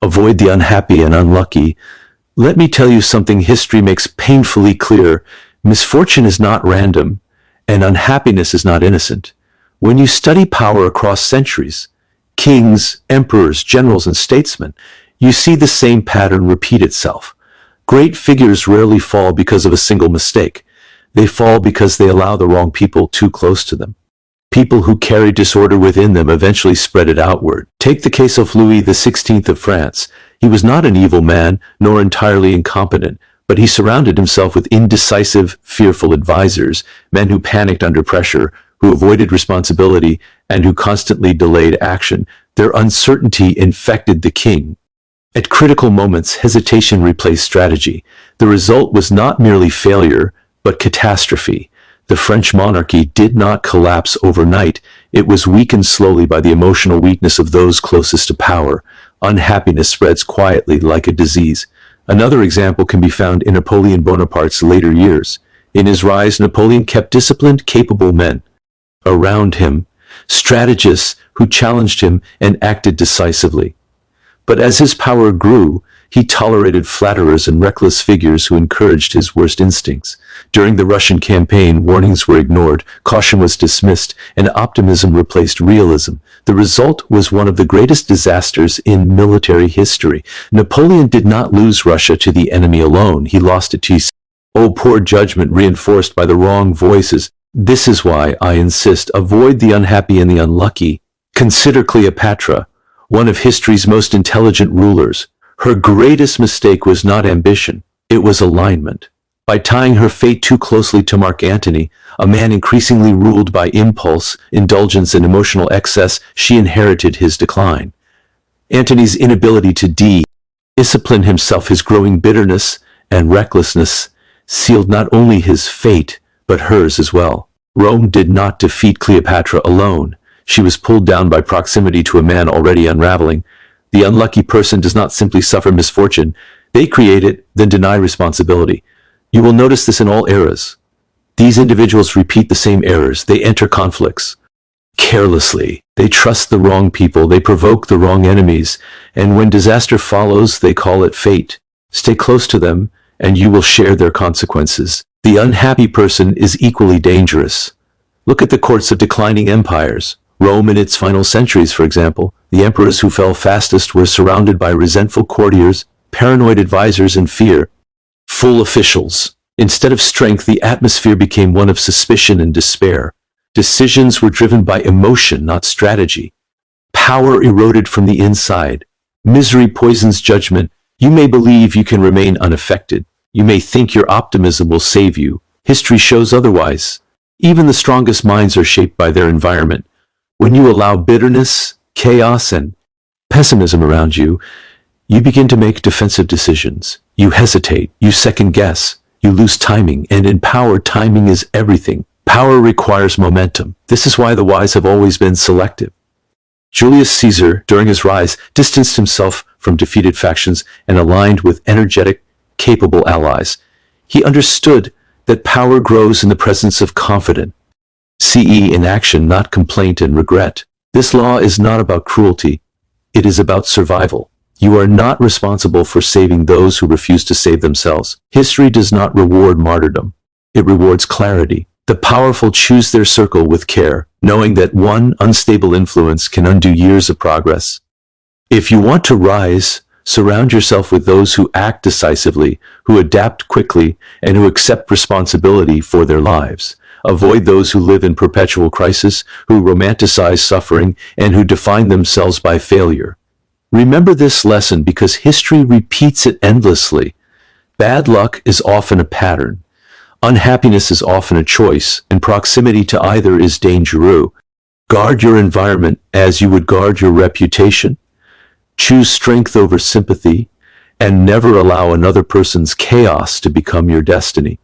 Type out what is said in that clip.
Avoid the unhappy and unlucky. Let me tell you something history makes painfully clear. Misfortune is not random, and unhappiness is not innocent. When you study power across centuries, kings, emperors, generals, and statesmen, you see the same pattern repeat itself. Great figures rarely fall because of a single mistake. They fall because they allow the wrong people too close to them. People who carry disorder within them eventually spread it outward. Take the case of Louis XVI of France. He was not an evil man, nor entirely incompetent, but he surrounded himself with indecisive, fearful advisors, men who panicked under pressure, who avoided responsibility, and who constantly delayed action. Their uncertainty infected the king. At critical moments, hesitation replaced strategy. The result was not merely failure, but catastrophe. The French monarchy did not collapse overnight. It was weakened slowly by the emotional weakness of those closest to power. Unhappiness spreads quietly like a disease. Another example can be found in Napoleon Bonaparte's later years. In his rise, Napoleon kept disciplined, capable men around him, strategists who challenged him and acted decisively. But as his power grew, he tolerated flatterers and reckless figures who encouraged his worst instincts. During the Russian campaign, warnings were ignored, caution was dismissed, and optimism replaced realism. The result was one of the greatest disasters in military history. Napoleon did not lose Russia to the enemy alone. He lost it to poor judgment reinforced by the wrong voices. This is why I insist, avoid the unhappy and the unlucky. Consider Cleopatra, one of history's most intelligent rulers. Her greatest mistake was not ambition, it was alignment. By tying her fate too closely to Mark Antony, a man increasingly ruled by impulse, indulgence, and emotional excess, she inherited his decline. Antony's inability to discipline himself, his growing bitterness and recklessness, sealed not only his fate, but hers as well. Rome did not defeat Cleopatra alone. She was pulled down by proximity to a man already unraveling. The unlucky person does not simply suffer misfortune. They create it, then deny responsibility. You will notice this in all eras. These individuals repeat the same errors. They enter conflicts carelessly. They trust the wrong people. They provoke the wrong enemies. And when disaster follows, they call it fate. Stay close to them, and you will share their consequences. The unhappy person is equally dangerous. Look at the courts of declining empires. Rome in its final centuries, for example. The emperors who fell fastest were surrounded by resentful courtiers, paranoid advisors, and fearful officials. Instead of strength, the atmosphere became one of suspicion and despair. Decisions were driven by emotion, not strategy. Power eroded from the inside. Misery poisons judgment. You may believe you can remain unaffected. You may think your optimism will save you. History shows otherwise. Even the strongest minds are shaped by their environment. When you allow bitterness, chaos, and pessimism around you, you begin to make defensive decisions. You hesitate, you second guess, you lose timing, and in power, timing is everything. Power requires momentum. This is why the wise have always been selective. Julius Caesar, during his rise, distanced himself from defeated factions and aligned with energetic, capable allies. He understood that power grows in the presence of confident CE in action, not complaint and regret. This law is not about cruelty. It is about survival. You are not responsible for saving those who refuse to save themselves. History does not reward martyrdom. It rewards clarity. The powerful choose their circle with care, knowing that one unstable influence can undo years of progress. If you want to rise, surround yourself with those who act decisively, who adapt quickly, and who accept responsibility for their lives. Avoid those who live in perpetual crisis, who romanticize suffering, and who define themselves by failure. Remember this lesson because history repeats it endlessly. Bad luck is often a pattern. Unhappiness is often a choice, and proximity to either is dangerous. Guard your environment as you would guard your reputation. Choose strength over sympathy, and never allow another person's chaos to become your destiny.